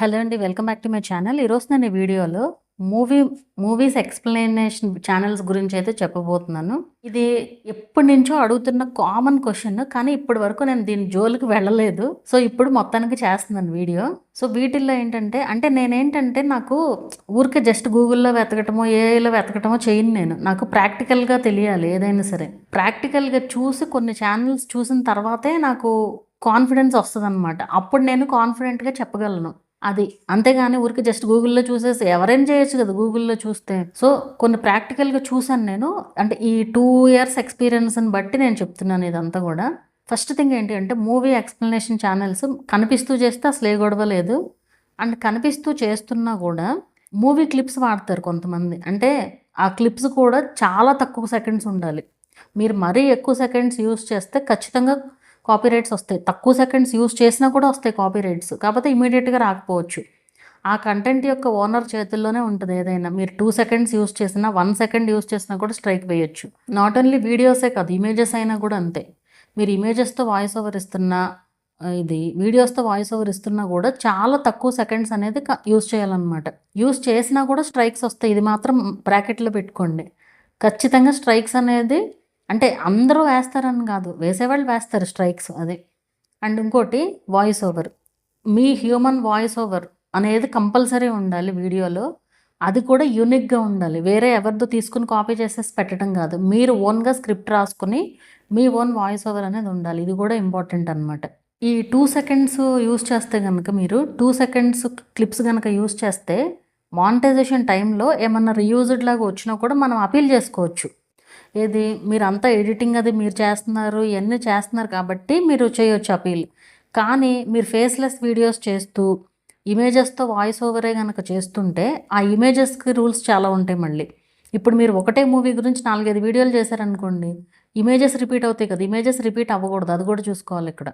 Hello అండి. Welcome back to my channel. ఈరోజు నేను ఈ వీడియోలో మూవీస్ ఎక్స్‌ప్లనేషన్ ఛానెల్స్ గురించైతే చెప్పబోతున్నాను. ఇది ఎప్పటినుంచో అడుగుతున్న కామన్ క్వెషన్. కానీ ఇప్పటి వరకు నేను దీని జోలికి వెళ్ళలేదు. సో, ఇప్పుడు మొత్తానికి చేస్తున్నాను వీడియో. సో, వీటిల్లో ఏంటంటే నేనేంటంటే నాకు ఊరికే జస్ట్ గూగుల్‌లో వెతకటమో, ఏఐలో వెతకటమో చేయను నేను. నాకు ప్రాక్టికల్‌గా తెలియాలి ఏదైనా సరే. ప్రాక్టికల్‌గా చూసి కొన్ని ఛానెల్స్ చూసిన తర్వాతే నాకు కాన్ఫిడెన్స్ వస్తదనమాట. అప్పుడు నేను కాన్ఫిడెంట్‌గా చెప్పగలను. అది. అంతేగాని ఊరికే జస్ట్ గూగుల్‌లో చూసేసి ఎవరైనా చేయొచ్చు కదా! గూగుల్‌లో చూస్తే. సో, కొన్ని ప్రాక్టికల్‌గా చూసాను నేను. అంటే ఈ 2 ఇయర్స్ ఎక్స్‌పీరియన్స్‌ని బట్టి నేను చెప్తున్నాను ఇదంతా గూడా. ఫస్ట్ థింగ్ ఏంటి అంటే మూవీ ఎక్స్‌ప్లనేషన్ ఛానెల్స్ కనిపిస్తూ చేస్తే అసలు ఏ గొడవ లేదు. అండ్ కనిపిస్తూ చేస్తున్నా గూడా మూవీ క్లిప్స్ వాడతారు కొంతమంది. అంటే ఆ క్లిప్స్ కూడా చాలా తక్కువ సెకండ్స్ ఉండాలి. మీరు మరీ ఎక్కువ సెకండ్స్ యూజ్ చేస్తే ఖచ్చితంగా కాపీరైట్స్ వస్తాయి. తక్కువ సెకండ్స్ యూజ్ చేసినా కూడా వస్తాయి కాపీరైట్స్. కాకపోతే ఇమ్మీడియేట్‌గా రాకపోవచ్చు. ఆ కంటెంట్ యొక్క ఓనర్ చేతుల్లోనే ఉంటది ఏదైనా. మీరు 2 సెకండ్స్ యూజ్ చేసినా, 1 సెకండ్ యూజ్ చేసినా కూడా స్ట్రైక్ వేయొచ్చు. నాట్ ఓన్లీ వీడియోసే కాదు, ఇమేజెస్ అయినా కూడా అంతే. మీరు ఇమేజెస్‌తో వాయిస్ ఓవర్ ఇస్తున్నా, వీడియోస్‌తో వాయిస్ ఓవర్ ఇస్తున్నా కూడా చాలా తక్కువ సెకండ్స్ అనేది యూజ్ చేయాలన్నమాట. యూజ్ చేసినా కూడా స్ట్రైక్స్ వస్తాయి. ఇది మాత్రం బ్రాకెట్‌లో పెట్టుకోండి. ఖచ్చితంగా స్ట్రైక్స్ అనేది అంటే అందరూ వేస్తారని కాదు. వేసేవాళ్ళు వేస్తారు స్ట్రైక్స్ అది. అండ్ ఇంకోటి వాయిస్ ఓవర్. మీ హ్యూమన్ వాయిస్ ఓవర్ అనేది కంపల్సరీ ఉండాలి వీడియోలో. అది కూడా యూనిక్‌గా ఉండాలి. వేరే ఎవరిదో తీసుకొని కాపీ చేసేసి పెట్టడం కాదు. మీరు ఓన్‌గా స్క్రిప్ట్ రాసుకొని మీ ఓన్ వాయిస్ ఓవర్ అనేది ఉండాలి. ఇది కూడా ఇంపార్టెంట్ అనమాట. ఈ 2 సెకండ్స్ యూజ్ చేస్తే గనక మీరు 2 సెకండ్స్ క్లిప్స్ గనక యూజ్ చేస్తే మానిటైజేషన్ టైంలో ఏమన్నా రీయూజ్డ్ లాగా వచ్చినా కూడా మనం అపీల్ చేసుకోవచ్చు. ఏది మీరంతా ఎడిటింగ్ అది మీరు చేస్తున్నారు, ఇయన్నీ చేస్తున్నారు కాబట్టి మీరు చేయొచ్చు అపీల్. కానీ మీరు ఫేస్‌లెస్ వీడియోస్ చేస్తూ, ఇమేజెస్‌తో వాయిస్ ఓవరే గనక చేస్తుంటే, ఆ ఇమేజెస్‌కి రూల్స్ చాలా ఉంటాయి మళ్ళీ. ఇప్పుడు మీరు ఒకటే మూవీ గురించి 4, 5 వీడియోలు చేశారనుకోండి, ఇమేజెస్ రిపీట్ అవుతాయి కదా! ఇమేజెస్ రిపీట్ అవ్వకూడదు. అది కూడా చూసుకోవాలిక్కడ.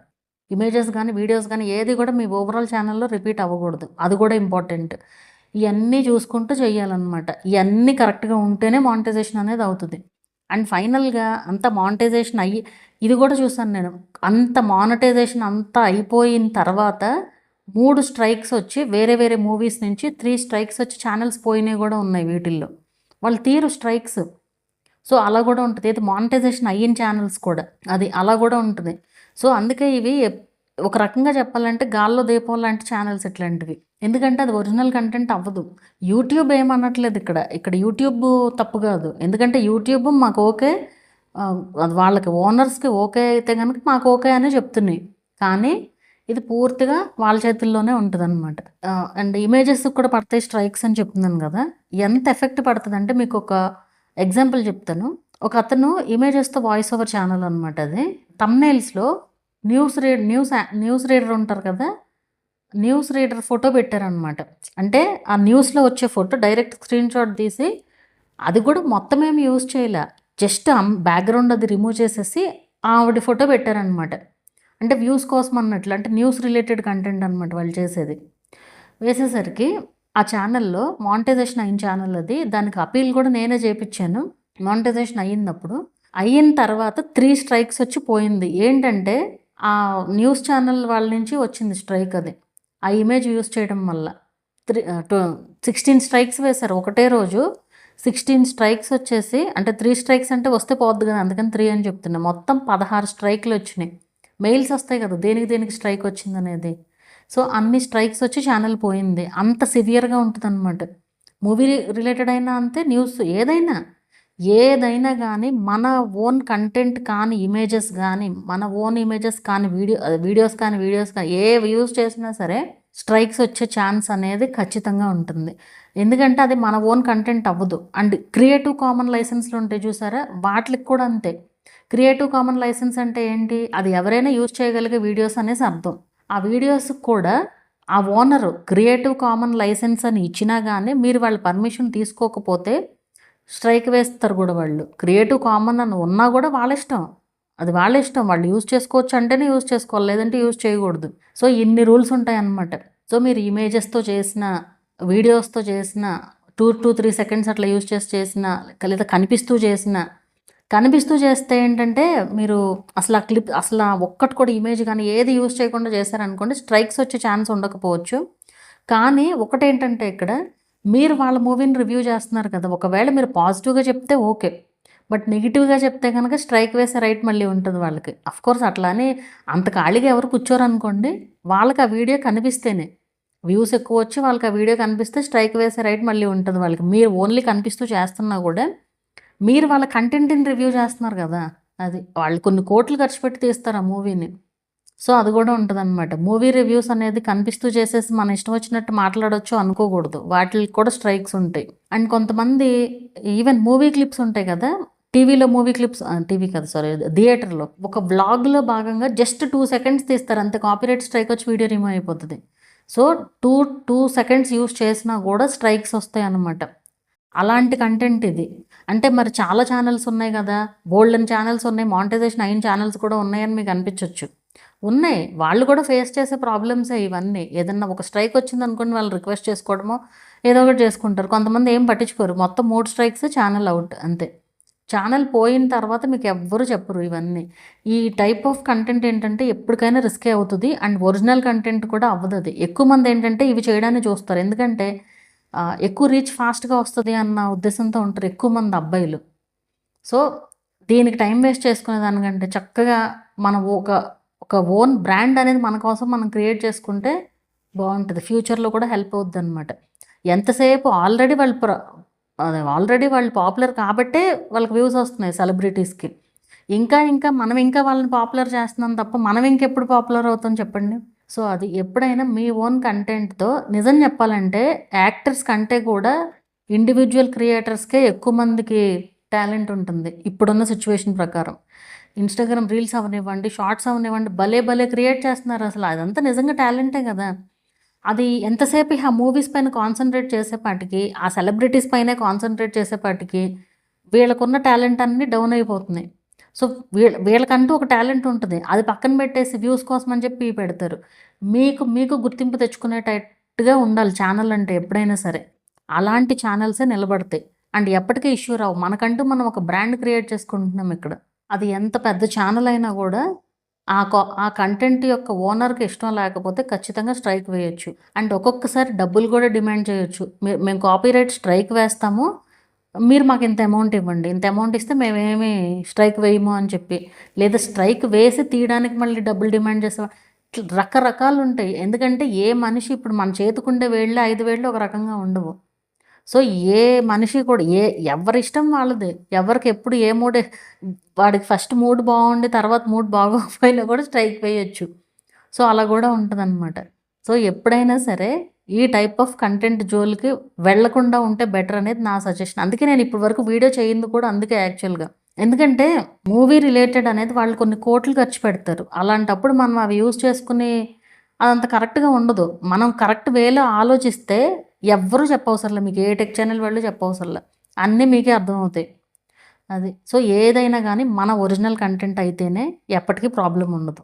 ఇమేజెస్ గానీ, వీడియోస్ గానీ ఏది కూడా మీ ఓవరాల్ ఛానెల్‌లో రిపీట్ అవ్వకూడదు. అది కూడా ఇంపార్టెంట్. ఇయన్నీ చూసుకుంటూ చేయాలనమాట. ఇయన్నీ కరెక్ట్‌గా ఉంటేనే మానిటైజేషన్ అనేది అవుతది. అండ్ ఫైనల్‌గా అంతా మానిటైజేషన్ అయ్యి ఇది కూడా చూసాను నేను. అంత మానిటైజేషన్ అంతా అయిపోయిన తర్వాత 3 స్ట్రైక్స్ వచ్చి వేరే వేరే మూవీస్ నుంచి 3 స్ట్రైక్స్ వచ్చి ఛానెల్స్ పోయినవి కూడా ఉన్నాయి వీటిల్లో. వాళ్ళు తీరు స్ట్రైక్స్. సో, అలా కూడా ఉంటది. ఏది మానిటైజేషన్ అయిన ఛానెల్స్ కూడా. అది అలా కూడా ఉంటది. సో, అందుకే ఇవి ఒక రకంగా చెప్పాలంటే గాల్లో దీపం లాంటి ఛానెల్స్ ఇట్లాంటివి. ఎందుకంటే అది ఒరిజినల్ కంటెంట్ అవ్వదు. యూట్యూబ్ ఏమనట్లేదు ఇక్కడ. ఇక్కడ యూట్యూబ్ తప్పు కాదు. ఎందుకంటే యూట్యూబ్ మాకు ఓకే. అది వాళ్ళకి ఓనర్స్‌కి ఓకే అయితే గనుక మాకు ఓకే అనే చెప్తున్నాయి. కానీ ఇది పూర్తిగా వాళ్ళ చేతుల్లోనే ఉంటదనమాట. అండ్ ఇమేజెస్‌కి కూడా పడతాయి స్ట్రైక్స్ అని చెప్తున్నాను కదా! ఎంత ఎఫెక్ట్ పడతదంటే మీకొక ఎగ్జాంపుల్ చెప్తాను. ఒకతను ఇమేజెస్‌తో వాయిస్ ఓవర్ ఛానెల్ అనమాట అది. థంబ్‌నెయిల్స్‌లో న్యూస్ రీడర్ ఉంటారు కదా! న్యూస్ రీడర్ ఫోటో పెట్టారనమాట. అంటే ఆ న్యూస్‌లో వచ్చే ఫోటో డైరెక్ట్ స్క్రీన్‌షాట్ తీసి అది కూడా మొత్తం ఏమి యూజ్ చేయలా. జస్ట్ బ్యాక్‌గ్రౌండ్ అది రిమూవ్ చేసేసి ఆవిడ ఫోటో పెట్టారనమాట. అంటే వ్యూస్ కోసం అన్నట్లు. అంటే న్యూస్ రిలేటెడ్ కంటెంట్ అనమాట వాళ్ళు చేసేది. వేసేసరికి ఆ ఛానెల్‌లో మానిటైజేషన్ అయిన ఛానెల్ అది. దానికి అపీల్ కూడా నేనే చేపిచ్చాను. మానిటైజేషన్ అయ్యిందప్పుడు. అయిన తర్వాత 3 స్ట్రైక్స్ వచ్చి పోయింది. ఏంటంటే ఆ న్యూస్ ఛానెల్ వాళ్ళ నుంచి వచ్చింది స్ట్రైక్ అది. ఆ ఇమేజ్ యూజ్ చేయడం వల్ల. 16 స్ట్రైక్స్ వేశారు ఒకటే రోజు. 16 స్ట్రైక్స్ వచ్చేసి అంటే 3 స్ట్రైక్స్ అంటే వస్తే పోద్ది కదా! అందుకని 3 అని చెప్తున్నా. మొత్తం 16 స్ట్రైక్‌లు వచ్చినాయి. మెయిల్స్ వస్తాయి కదా! దేనికి దేనికి స్ట్రైక్ వచ్చిందనేది. సో, అన్ని స్ట్రైక్స్ వచ్చి ఛానెల్ పోయింది. అంత సివియర్‌గా ఉంటదనమాట. మూవీ రిలేటెడ్ అయినా అంతే, న్యూస్ ఏదైనా గానీ మన ఓన్ కంటెంట్ కానీ, ఇమేజెస్ గానీ, మన ఓన్ ఇమేజెస్ కానీ, వీడియోస్ కానీ ఏవి యూజ్ చేసినా సరే స్ట్రైక్స్ వచ్చే ఛాన్స్ అనేది ఖచ్చితంగా ఉంటుంది. ఎందుకంటే అది మన ఓన్ కంటెంట్ అవ్వదు. అండ్ క్రియేటివ్ కామన్ లైసెన్స్‌లు ఉంటాయి చూసారా? వాటిలికి కూడా అంతే. క్రియేటివ్ కామన్ లైసెన్స్ అంటే ఏంటి? అది ఎవరైనా యూజ్ చేయగలిగే వీడియోస్ అనేసి అర్థం. ఆ వీడియోస్‌కి కూడా ఆ ఓనరు క్రియేటివ్ కామన్ లైసెన్స్ అని ఇచ్చినా గానీ మీరు వాళ్ళ పర్మిషన్ తీసుకోకపోతే స్ట్రైక్ వేస్తారు గూడా వాళ్ళు. క్రియేటివ్ కామన్ అని ఉన్నా గూడా వాళ్ళిష్టం. అది వాళ్ళ ఇష్టం. వాళ్ళు యూజ్ చేసుకోవచ్చు అంటేనే యూజ్ చేసుకోవాలి. లేదంటే యూజ్ చేయకూడదు. సో, ఇన్ని రూల్స్ ఉంటాయన్నమాట. సో, మీరు ఇమేజెస్‌తో చేసిన, వీడియోస్‌తో చేసిన 2-3 సెకండ్స్ అట్లా యూజ్ చేసిన లేదా కనిపిస్తూ చేస్తే ఏంటంటే మీరు అసలు ఆ క్లిప్ అసలు ఒక్కటి కూడా ఇమేజ్ గానీ ఏది యూజ్ చేయకుండా చేశారనుకోండి స్ట్రైక్స్ వచ్చే ఛాన్స్ ఉండకపోవచ్చు. కానీ ఒకటేంటంటే ఇక్కడ మీరు వాళ్ళ మూవీని రివ్యూ చేస్తున్నారు కదా! ఒకవేళ మీరు పాజిటివ్‌గా చెప్తే ఓకే. బట్ నెగెటివ్‌గా చెప్తే గనక స్ట్రైక్ వేసే రైట్ మళ్ళీ ఉంటది వాళ్ళకి. ఆఫ్‌కోర్స్ అట్లా అని అంత ఖాళీగా ఎవరు కూర్చోరనుకోండి. వాళ్ళకి ఆ వీడియో కనిపిస్తేనే. వ్యూస్ ఎక్కువొచ్చి వాళ్ళకి ఆ వీడియో కనిపిస్తే స్ట్రైక్ వేసే రైట్ మళ్ళీ ఉంటది వాళ్ళకి. మీరు ఓన్లీ కనిపిస్తూ చేస్తున్నా గూడా, మీరు వాళ్ళ కంటెంట్‌ని రివ్యూ చేస్తున్నారు గదా! అది. వాళ్ళు కొన్ని కోట్లు ఖర్చు పెట్టి తీస్తారు ఆ మూవీని. సో, అది గూడా ఉంటదనమాట. మూవీ రివ్యూస్ అనేది కనిపిస్తూ చేసేసి మన ఇష్టం వచ్చినట్టు మాట్లాడొచ్చు అనుకోకూడదు. వాటిలికి కూడా స్ట్రైక్స్ ఉంటాయి. అండ్ కొంతమంది ఈవెన్ మూవీ క్లిప్స్ ఉంటాయి కదా! టీవీలో మూవీ క్లిప్స్ టీవీ కాదు సారీ థియేటర్‌లో. ఒక వ్లాగ్‌లో భాగంగా జస్ట్ 2 సెకండ్స్ తీస్తారు. అంతే కాపీరైట్ స్ట్రైక్ వచ్చి వీడియో రిమూవ్ అయిపోతది. సో, 2 సెకండ్స్ యూజ్ చేసినా గూడా స్ట్రైక్స్ వస్తాయన్నమాట. అలాంటి కంటెంట్ ఇది. అంటే మరి చాలా ఛానెల్స్ ఉన్నాయి గదా! బోలెడన్ని ఛానెల్స్ ఉన్నాయి. మానిటైజేషన్ అయిన ఛానెల్స్ కూడా ఉన్నాయని మీకు అనిపించొచ్చు. ఉన్నాయి. వాళ్ళు కూడా ఫేస్ చేసే ప్రాబ్లమ్సే ఇవన్నీ. ఏదన్నా ఒక స్ట్రైక్ వచ్చిందనుకోండి వాళ్ళు రిక్వెస్ట్ చేసుకోవడమో, ఏదో ఒకటి చేసుకుంటారు. కొంతమంది ఏం పట్టించుకోరు. మొత్తం 3 స్ట్రైక్స్ ఛానెల్ ఔట్ అంతే. ఛానెల్ పోయిన తర్వాత మీకు ఎవ్వరు చెప్పరు ఇవన్నీ. ఈ టైప్ ఆఫ్ కంటెంట్ ఏంటంటే ఎప్పటికైనా రిస్కే అవుతది. అండ్ ఒరిజినల్ కంటెంట్ కూడా అవ్వదది. ఎక్కువ మంది ఏంటంటే ఇవి చేయడాన్ని చూస్తారు. ఎందుకంటే ఎక్కువ రీచ్ ఫాస్ట్‌గా వస్తది అన్న ఉద్దేశంతో ఉంటారు ఎక్కువ మంది అబ్బాయిలు. సో, దీనికి టైం వేస్ట్ చేసుకునే దానికంటే చక్కగా మనం ఒక ఓన్ బ్రాండ్ అనేది మన కోసం మనం క్రియేట్ చేసుకుంటే బావుంటది. ఫ్యూచర్‌లో కూడా హెల్ప్ అవుద్దనమాట. ఎంతసేపు ఆల్రెడీ వాళ్ళు పాపులర్ కాబట్టే వాళ్ళకి వ్యూస్ వస్తున్నాయి సెలబ్రిటీస్‌కి. ఇంకా మనం ఇంకా వాళ్ళని పాపులర్ చేస్తున్నాం తప్ప మనం ఇంకెప్పుడు పాపులర్ అవుతాం చెప్పండి? సో, అది ఎప్పుడైనా మీ ఓన్ కంటెంట్‌తో నిజం చెప్పాలంటే యాక్టర్స్ కంటే కూడా ఇండివిడ్యువల్ క్రియేటర్స్‌కే ఎక్కువ మందికి టాలెంట్ ఉంటుంది. ఇప్పుడున్న సిట్యుయేషన్ ప్రకారం. ఇన్‌స్టాగ్రామ్ రీల్స్ అవ్వనివ్వండి, షార్ట్స్ అవ్వనివ్వండి భలే క్రియేట్ చేస్తున్నారసల. అదంతా నిజంగా టాలెంటే గదా! అది ఎంతసేపు ఆ మూవీస్ పైన కాన్సంట్రేట్ చేసేపాటికి, ఆ సెలబ్రిటీస్ పైనే కాన్సంట్రేట్ చేసేపాటికి వీళ్ళకున్న టాలెంట్ అన్నీ డౌన్ అయిపోతున్నాయి. సో, వీళ్ళకంటూ ఒక టాలెంట్ ఉంటది. అది పక్కన పెట్టేసి వ్యూస్ కోసం అని చెప్పి పెడతారు. మీకు గుర్తింపు తెచ్చుకునేటట్టుగా ఉండాలి ఛానల్ అంటే ఎప్పుడైనా సరే. అలాంటి ఛానల్సే నిలబడతాయి. అండ్ ఎప్పటికీ ఇష్యూ రావు. మనకంటూ మనం ఒక బ్రాండ్ క్రియేట్ చేసుకుంటున్నాం ఇక్కడ. అది ఎంత పెద్ద ఛానల్ అయినా గూడా ఆ కంటెంట్ యొక్క ఓనర్‌కి ఇష్టం లేకపోతే ఖచ్చితంగా స్ట్రైక్ వేయొచ్చు. అండ్ ఒక్కొక్కసారి డబ్బులు గూడా డిమాండ్ చేయొచ్చు. మేము కాపీరైట్ స్ట్రైక్ వేస్తాము. మీరు మాకింత అమౌంట్ ఇవ్వండి. ఇంత అమౌంట్ ఇస్తే మేమేమి స్ట్రైక్ వేయము అని చెప్పి. లేదా స్ట్రైక్ వేసి తీయడానికి మళ్ళీ డబ్బులు డిమాండ్ చేసేవా ఇట్లా రకరకాలుంటాయి. ఎందుకంటే ఏ మనిషి ఇప్పుడు మన చేతికుండే వేళ్ళే 5 వేళ్ళు ఒక రకంగా ఉండవు. సో, ఏ మనిషి కూడా ఎవరిష్టం వాళ్ళది. ఎవరికి ఎప్పుడు ఏ మూడే వాడికి ఫస్ట్ మూడ్ బావుండి తర్వాత మూడ్ బాగోకపోయినా కూడా స్ట్రైక్ వేయొచ్చు. సో, అలా గూడా ఉంటదనమాట. సో, ఎప్పుడైనా సరే ఈ టైప్ ఆఫ్ కంటెంట్ జోలికి వెళ్ళకుండా ఉంటే బెటర్ అనేది నా సజెషన్. అందుకే నేను ఇప్పటి వరకు వీడియో చేయింది కూడా అందుకే యాక్చువల్‌గా. ఎందుకంటే మూవీ రిలేటెడ్ అనేది వాళ్ళు కొన్ని కోట్లు ఖర్చు పెడతారు. అలాంటప్పుడు మనం అవి యూజ్ చేసుకొని అదంత కరెక్ట్‌గా ఉండదు. మనం కరెక్ట్ వేలో ఆలోచిస్తే ఎవ్వరు చెప్పవసరలే. మీకు ఏ టెక్ ఛానల్ వాళ్ళు చెప్పవసరలే. అన్నీ మీకే అర్థమవుతాయి. అది. సో, ఏదైనా గానీ మన ఒరిజినల్ కంటెంట్ అయితేనే ఎప్పటికీ ప్రాబ్లమ్ ఉండదు.